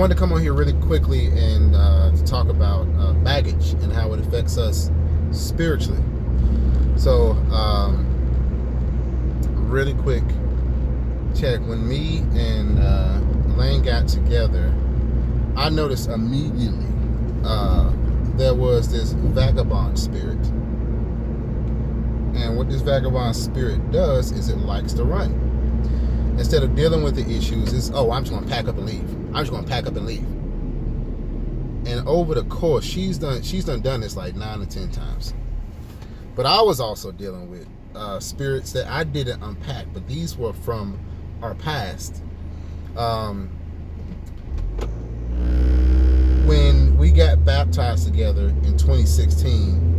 wanted to come on here really quickly and to talk about baggage and how it affects us spiritually. So, really quick check. When me and Lane got together, I noticed immediately there was this vagabond spirit. And what this vagabond spirit does is it likes to run. Instead of dealing with the issues, it's, oh, I'm just going to pack up and leave. I'm just going to pack up and leave. And over the course, she's done this like 9 or 10 times. But I was also dealing with spirits that I didn't unpack, but these were from our past. When we got baptized together in 2016,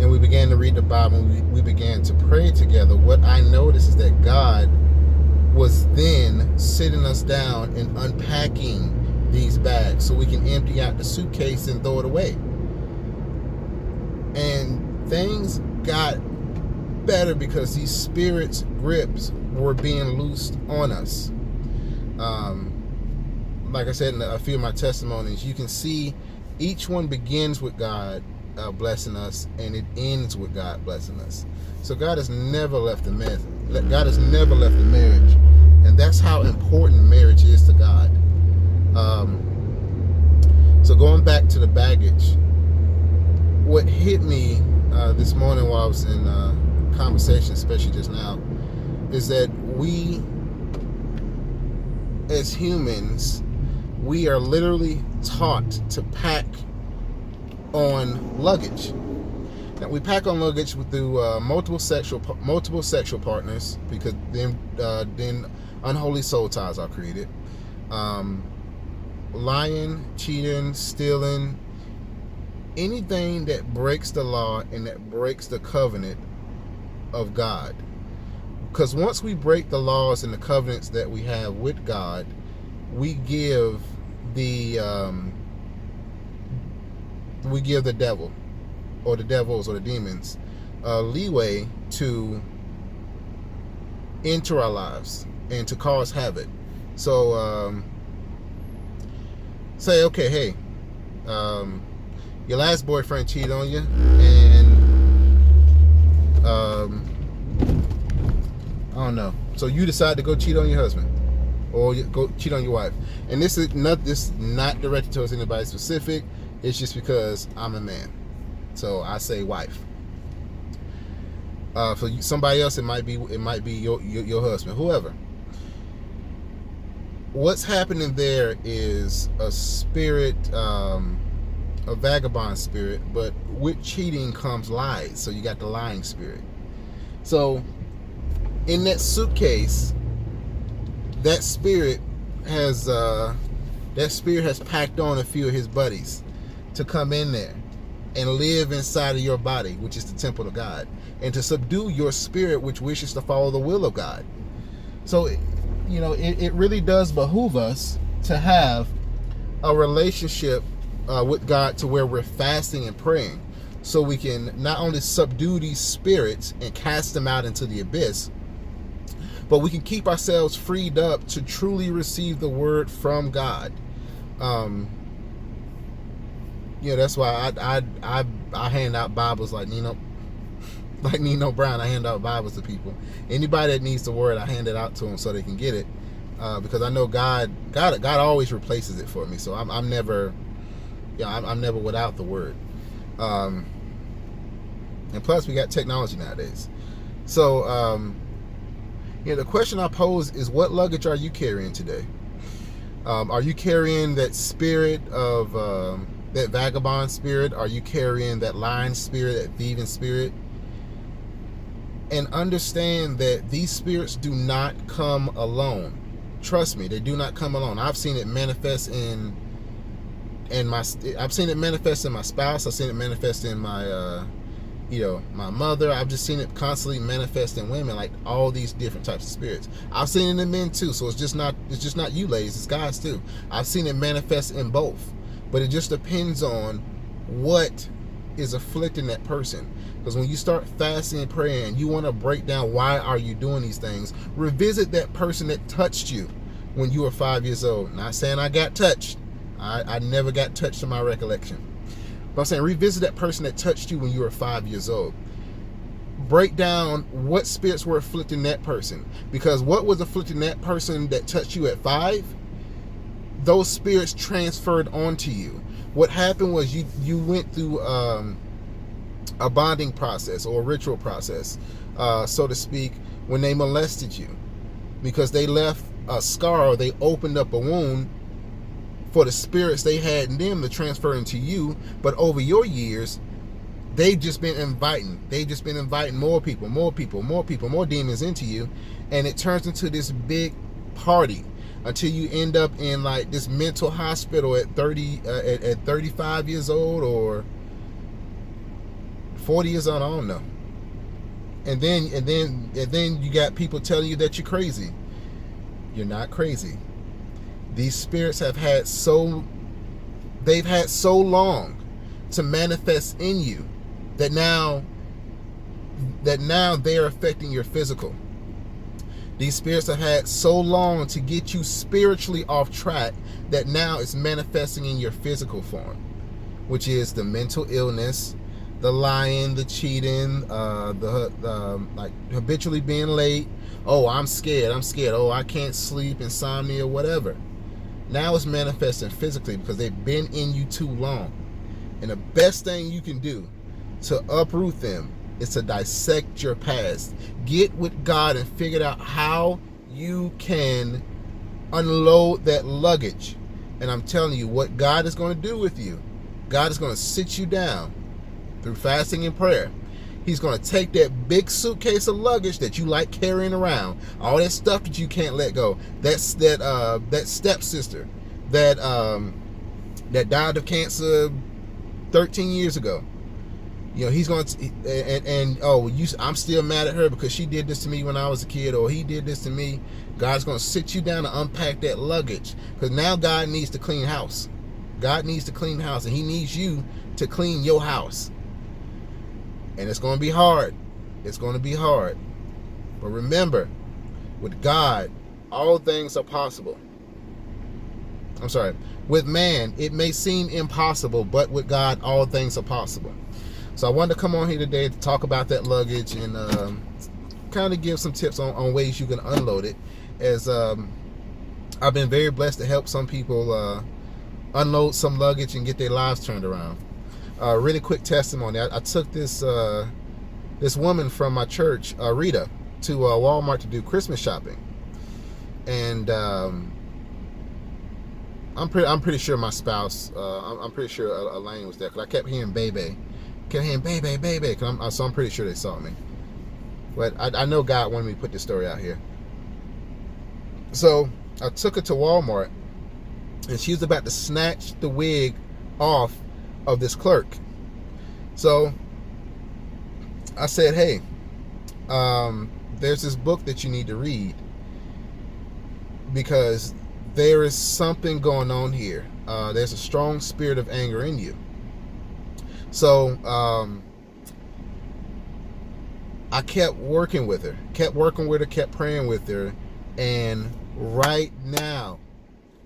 and we began to read the Bible, we began to pray together, what I noticed is that God was then sitting us down and unpacking these bags so we can empty out the suitcase and throw it away. And things got better because these spirits' grips were being loosed on us. Like I said in a few of my testimonies, you can see each one begins with God blessing us, and it ends with God blessing us. So God has never left the marriage. God has never left the marriage, and that's how important marriage is to God. So going back to the baggage, what hit me this morning while I was in conversation, especially just now, is that we, as humans, we are literally taught to pack on luggage. Now we pack on luggage through multiple sexual partners, because then unholy soul ties are created. Lying, cheating, stealing, anything that breaks the law and that breaks the covenant of God. Because once we break the laws and the covenants that we have with God, we give the devil, or the devils, or the demons leeway to enter our lives and to cause havoc. So say, okay, hey, your last boyfriend cheated on you, and I don't know, so you decide to go cheat on your husband, or go cheat on your wife. And this is not directed towards anybody specific. It's just because I'm a man, so I say wife. For somebody else, it might be your husband, whoever. What's happening there is a spirit, a vagabond spirit, but with cheating comes lies. So you got the lying spirit. So in that suitcase, that spirit has packed on a few of his buddies to come in there and live inside of your body, which is the temple of God, and to subdue your spirit, which wishes to follow the will of God. So, it really does behoove us to have a relationship with God, to where we're fasting and praying, so we can not only subdue these spirits and cast them out into the abyss, but we can keep ourselves freed up to truly receive the word from God. That's why I hand out Bibles like Nino Brown. I hand out Bibles to people. Anybody that needs the word, I hand it out to them so they can get it, because I know God always replaces it for me. So I'm never without the word. And plus, we got technology nowadays. So the question I pose is, what luggage are you carrying today? Are you carrying that spirit of that vagabond spirit? Are you carrying that lying spirit, that thieving spirit? And understand that these spirits do not come alone. Trust me, they do not come alone. I've seen it manifest in my spouse. I've seen it manifest in my my mother. I've just seen it constantly manifest in women, like all these different types of spirits. I've seen it in men too. So it's just not you ladies, it's guys too. I've seen it manifest in both. But it just depends on what is afflicting that person. Because when you start fasting and praying, you want to break down, why are you doing these things? Revisit that person that touched you. when you were 5 years old. Not saying I got touched. I never got touched in my recollection. But I'm saying revisit that person that touched you when you were 5 years old. Break down what spirits were afflicting that person. Because what was afflicting that person that touched you at 5, those spirits transferred onto you. What happened was you went through a bonding process or a ritual process, so to speak, when they molested you. Because they left a scar, or they opened up a wound for the spirits they had in them to transfer into you. But over your years, they've just been inviting. They've just been inviting more people, more demons into you. And it turns into this big party until you end up in like this mental hospital at 35 years old or 40 years old, I don't know. And then you got people telling you that you're crazy. You're not crazy. These spirits they've had so long to manifest in you that now they're affecting your physical. These spirits have had so long to get you spiritually off track that now it's manifesting in your physical form, which is the mental illness, the lying, the cheating, the like habitually being late. Oh, I'm scared. Oh, I can't sleep, insomnia, whatever. Now it's manifesting physically because they've been in you too long. And the best thing you can do to uproot them is to dissect your past. Get with God and figure out how you can unload that luggage. And I'm telling you what God is going to do with you. God is going to sit you down through fasting and prayer. He's going to take that big suitcase of luggage that you like carrying around, all that stuff that you can't let go. That stepsister that died of cancer 13 years ago. You know, he's going to, I'm still mad at her because she did this to me when I was a kid, or he did this to me. God's going to sit you down and unpack that luggage, because now God needs to clean house. God needs to clean house, and he needs you to clean your house. And it's going to be hard. It's going to be hard. But remember, with God, all things are possible. I'm sorry. With man, it may seem impossible, but with God, all things are possible. So I wanted to come on here today to talk about that luggage and kind of give some tips on ways you can unload it. As I've been very blessed to help some people unload some luggage and get their lives turned around. Really quick testimony. I took this woman from my church, Rita, to Walmart to do Christmas shopping, and I'm pretty sure my spouse, I'm pretty sure Elaine was there, because I kept hearing baby, so I'm pretty sure they saw me. But I know God wanted me to put this story out here. So I took her to Walmart, and she was about to snatch the wig off of this clerk. So I said, hey, there's this book that you need to read, because there is something going on here. There's a strong spirit of anger in you. So I kept working with her, kept praying with her, and right now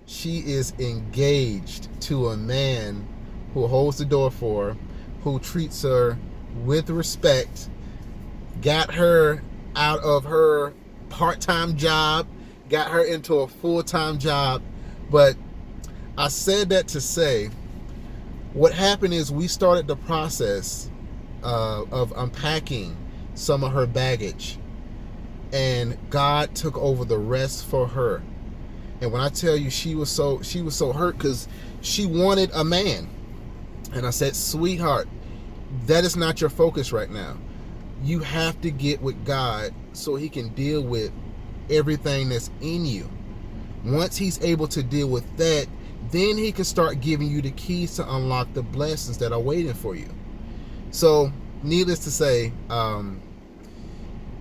she is engaged to a man who holds the door for her, who treats her with respect, got her out of her part-time job, got her into a full-time job. But I said that to say, what happened is we started the process of unpacking some of her baggage, and God took over the rest for her. And when I tell you, she was so hurt because she wanted a man. And I said, sweetheart, that is not your focus right now. You have to get with God so he can deal with everything that's in you. Once he's able to deal with that, then he can start giving you the keys to unlock the blessings that are waiting for you. So, needless to say,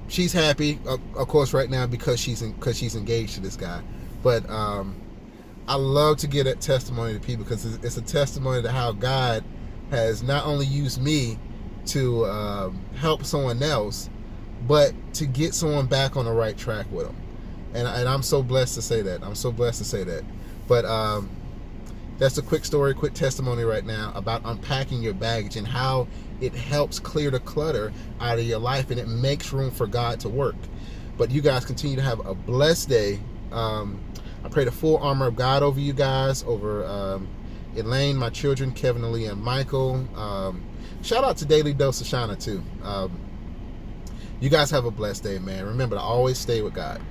she's happy, of course, right now because she's engaged to this guy. But I love to give that testimony to people, because it's a testimony to how God has not only used me to help someone else, but to get someone back on the right track with them. And I'm so blessed to say that. I'm so blessed to say that. But that's a quick story, quick testimony right now about unpacking your baggage and how it helps clear the clutter out of your life, and it makes room for God to work. But you guys continue to have a blessed day. I pray the full armor of God over you guys, over Elaine, my children, Kevin, Aaliyah, and Michael. Shout out to Daily Dose of Shauna too. You guys have a blessed day, man. Remember to always stay with God.